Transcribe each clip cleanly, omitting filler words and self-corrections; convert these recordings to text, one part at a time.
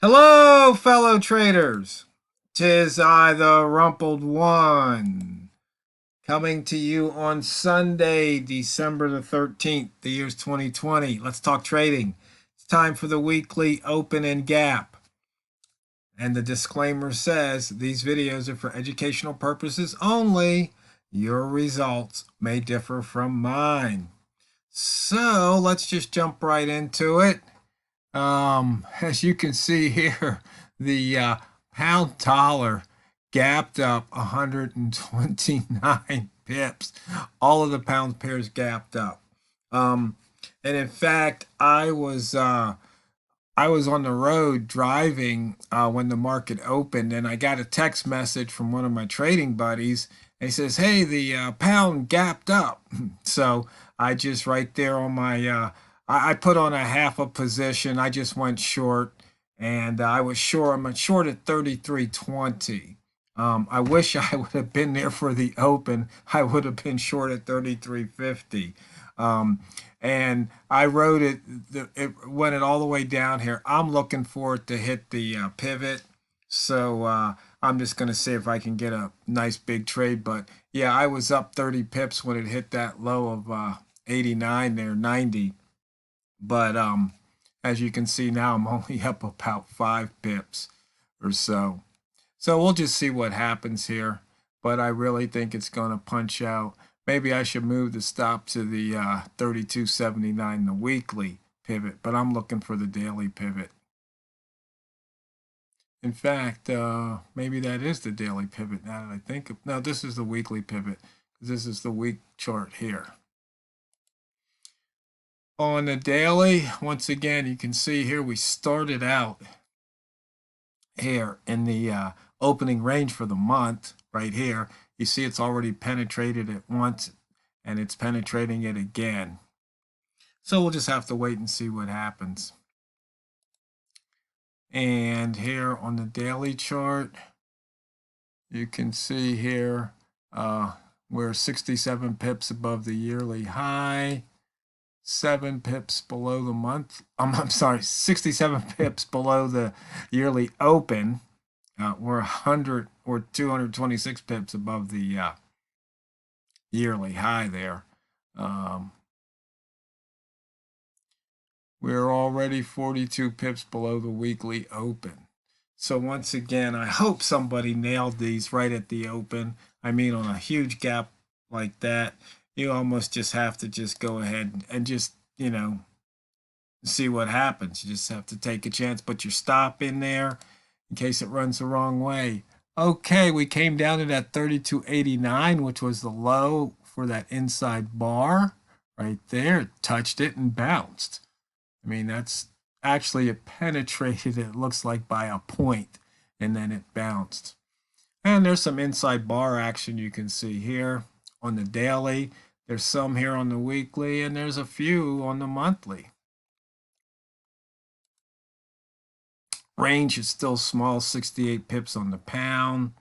Hello, fellow traders. 'Tis I, the Rumpled One, coming to you on Sunday, December the 13th. The year's 2020. Let's talk trading. It's time for the weekly open and gap. And the disclaimer says these videos are for educational purposes only. Your results may differ from mine. So let's just jump right into it. As you can see here, the pound dollar gapped up 129 pips. All of the pound pairs gapped up. And in fact, I was on the road driving when the market opened, and I got a text message from one of my trading buddies. And he says, "Hey, the pound gapped up." So I just right there on my I put on a half a position. I just went short, and I was short. I'm short at 33.20. I wish I would have been there for the open. I would have been short at 33.50. And I wrote it. It went it all the way down here. I'm looking for it to hit the pivot. So I'm just going to see if I can get a nice big trade. But yeah, I was up 30 pips when it hit that low of 89 there, 90. But as you can see now, I'm only up about 5 pips or so. So we'll just see what happens here. But I really think it's going to punch out. Maybe I should move the stop to the 32.79, the weekly pivot, but I'm looking for the daily pivot. In fact, maybe that is the daily pivot now that I think of. No, this is the weekly pivot. This is the week chart here. On the daily, once again, you can see here we started out here in the opening range for the month right here. You see it's already penetrated it once and it's penetrating it again. So we'll just have to wait and see what happens. And here on the daily chart, you can see here we're 67 pips above the yearly high, 7 pips below the month. I'm sorry, 67 pips below the yearly open. We're 100 or 226 pips above the yearly high there. We're already 42 pips below the weekly open. So once again, I hope somebody nailed these right at the open. I mean, on a huge gap like that, you almost just have to just go ahead and just, see what happens. You just have to take a chance, put your stop in there in case it runs the wrong way. Okay, we came down to that 32.89, which was the low for that inside bar right there. It touched it and bounced. I mean, that's actually it penetrated, it looks like by a point, and then it bounced. And there's some inside bar action you can see here on the daily. There's some here on the weekly, and there's a few on the monthly. Range is still small, 68 pips on the pound.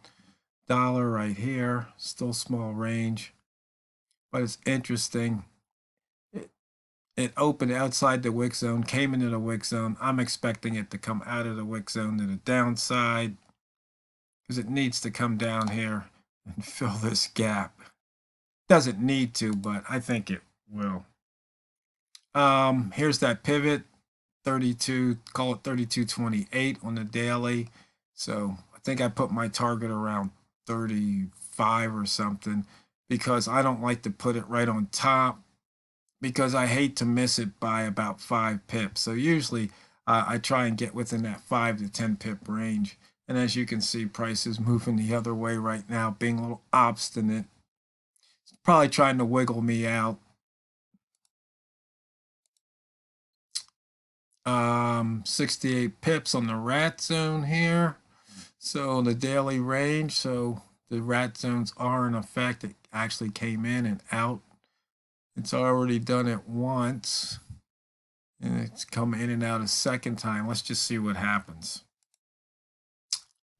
Dollar right here, still small range. But it's interesting. It opened outside the wick zone, came into the wick zone. I'm expecting it to come out of the wick zone to the downside because it needs to come down here and fill this gap. Doesn't need to, but I think it will. Here's that pivot, 32, call it 32.28 on the daily. So I think I put my target around 35 or something because I don't like to put it right on top because I hate to miss it by about 5 pips. So usually I try and get within that 5 to 10 pip range. And as you can see, price is moving the other way right now, being a little obstinate. It's probably trying to wiggle me out. 68 pips on the rat zone here. So the daily range, so the rat zones are in effect. It actually came in and out. It's already done it once. And it's come in and out a second time. Let's just see what happens.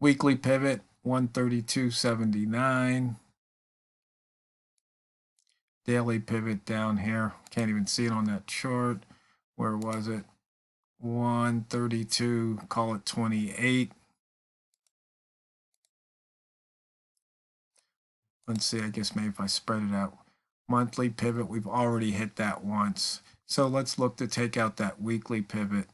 Weekly pivot, 132.79. Daily pivot down here. Can't even see it on that chart. Where was it? 132, call it 28. Let's see, I guess maybe if I spread it out. Monthly pivot, we've already hit that once. So let's look to take out that weekly pivot.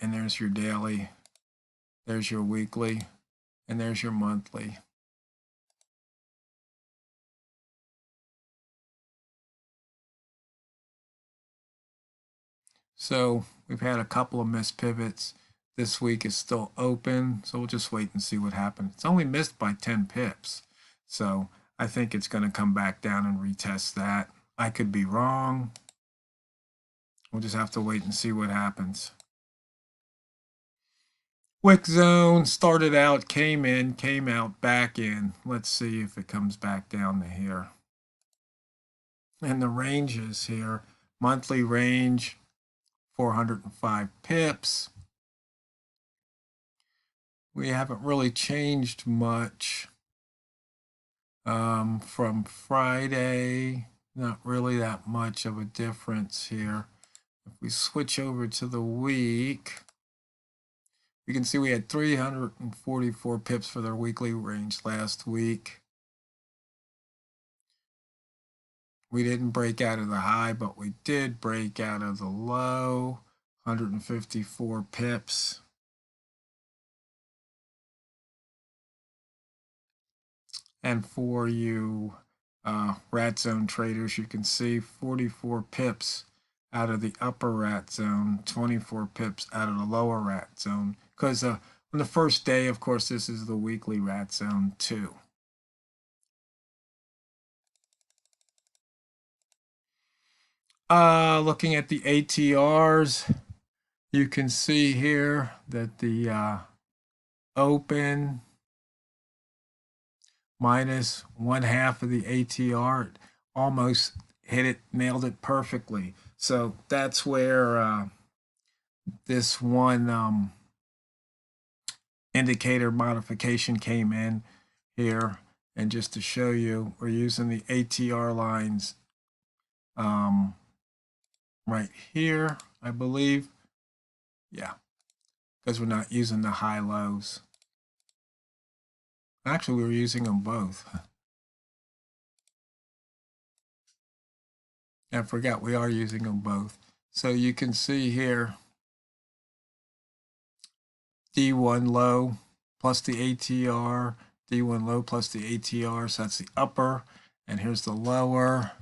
And there's your daily, there's your weekly, and there's your monthly. So we've had a couple of missed pivots. This week is still open, so we'll just wait and see what happens. It's only missed by 10 pips. So I think it's going to come back down and retest that. I could be wrong. We'll just have to wait and see what happens. Wick zone started out, came in, came out, back in. Let's see if it comes back down to here. And the ranges here, monthly range, 405 pips. We haven't really changed much from Friday. Not really that much of a difference here. If we switch over to the week, you can see we had 344 pips for their weekly range last week. We didn't break out of the high, but we did break out of the low, 154 pips. And for you rat zone traders, you can see 44 pips out of the upper rat zone, 24 pips out of the lower rat zone. Because on the first day, of course, this is the weekly rat zone too. Looking at the ATRs, you can see here that the open minus 1/2 of the ATR almost hit it, nailed it perfectly. So that's where this one indicator modification came in here. And just to show you, we're using the ATR lines right here, I believe. Yeah, because we're not using the high lows. Actually, we were using them both. I forgot we are using them both. So you can see here, D1 low plus the ATR, D1 low plus the ATR, so that's the upper, and here's the lower.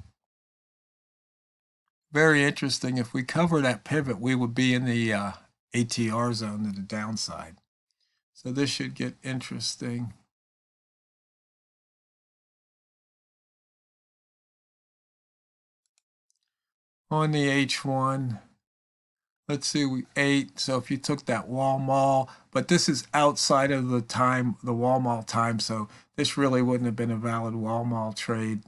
Very interesting. If we cover that pivot, we would be in the ATR zone to the downside. So this should get interesting. On the H1, let's see, we 8. So if you took that wall mall, but this is outside of the time, the wall mall time, so this really wouldn't have been a valid wall mall trade.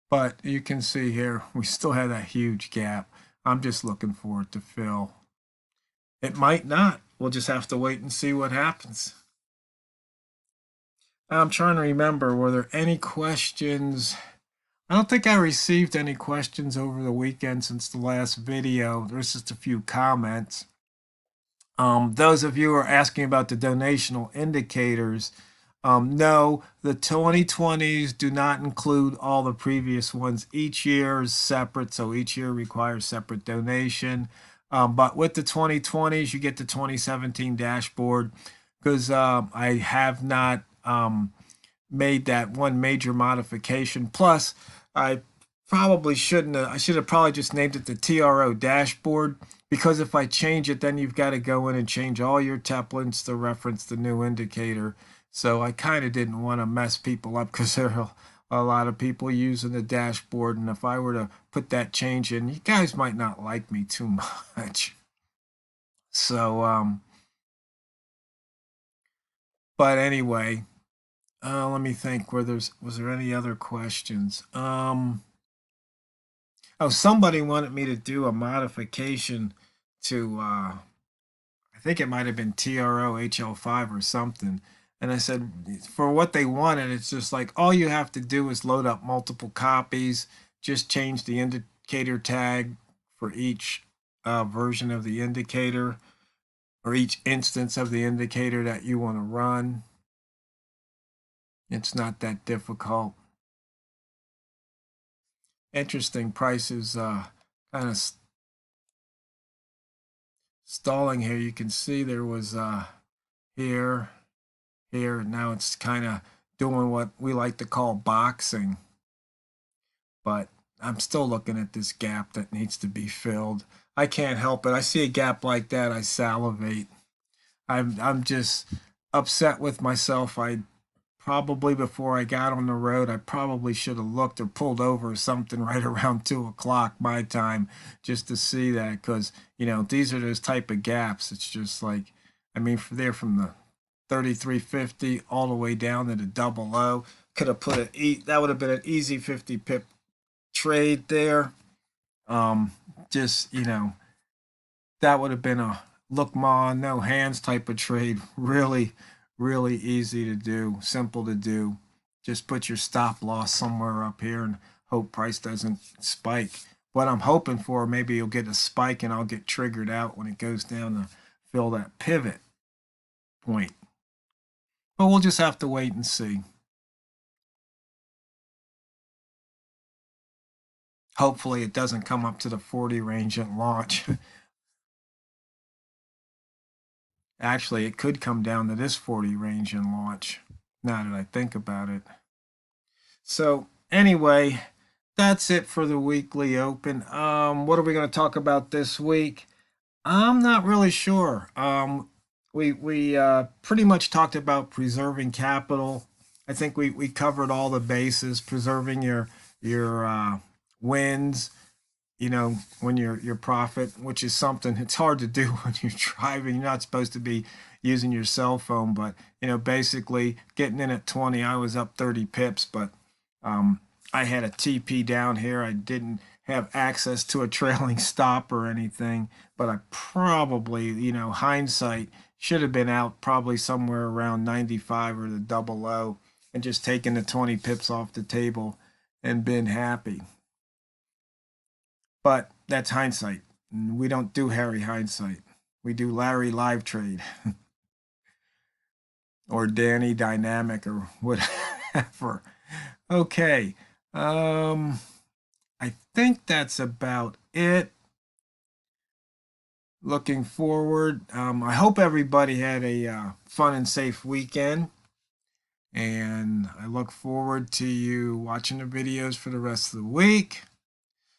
But you can see here, we still have that huge gap. I'm just looking for it to fill. It might not. We'll just have to wait and see what happens. I'm trying to remember, were there any questions? I don't think I received any questions over the weekend since the last video. There's just a few comments. Those of you who are asking about the donational indicators, no, the 2020s do not include all the previous ones. Each year is separate, so each year requires separate donation. But with the 2020s, you get the 2017 dashboard because I have not made that one major modification. Plus, I probably shouldn't have, I should have probably just named it the TRO dashboard, because if I change it, then you've got to go in and change all your templates to reference the new indicator. So I kind of didn't want to mess people up because there are a lot of people using the dashboard. And if I were to put that change in, you guys might not like me too much. So, but anyway, let me think. Was there any other questions? Oh, somebody wanted me to do a modification to, I think it might have been TROHL5 or something. And I said, for what they wanted, it's just like all you have to do is load up multiple copies, just change the indicator tag for each version of the indicator or each instance of the indicator that you want to run. It's not that difficult. Interesting, prices kind of stalling here. You can see there was here, now it's kind of doing what we like to call boxing. But I'm still looking at this gap that needs to be filled. I can't help it. I see a gap like that, I salivate. I'm just upset with myself. I probably, before I got on the road, I probably should have looked or pulled over or something right around 2 o'clock my time just to see that, because these are those type of gaps. It's just like, I mean, they're from the 3350 all the way down to the double O. Could have put that would have been an easy 50 pip trade there. Just that would have been a look ma no hands type of trade. Really, really easy to do, simple to do. Just put your stop loss somewhere up here and hope price doesn't spike. What I'm hoping for, maybe you'll get a spike and I'll get triggered out when it goes down to fill that pivot point. But we'll just have to wait and see. Hopefully it doesn't come up to the 40 range at launch. Actually, it could come down to this 40 range and launch, now that I think about it. So anyway, that's it for the weekly open. What are we going to talk about this week? I'm not really sure. We pretty much talked about preserving capital. I think we covered all the bases, preserving your wins, when your profit, which is something it's hard to do when you're driving. You're not supposed to be using your cell phone, but basically getting in at 20, I was up 30 pips, but I had a TP down here. I didn't have access to a trailing stop or anything, but I probably, hindsight, should have been out probably somewhere around 95 or the double O and just taken the 20 pips off the table and been happy. But that's hindsight. We don't do Harry hindsight. We do Larry live trade or Danny dynamic or whatever. Okay. I think that's about it. Looking forward. I hope everybody had a fun and safe weekend. And I look forward to you watching the videos for the rest of the week.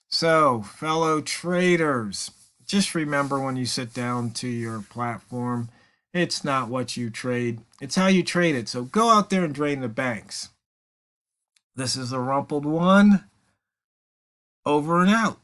So, fellow traders, just remember when you sit down to your platform, it's not what you trade, it's how you trade it. So go out there and drain the banks. This is TheRumpledOne. Over and out.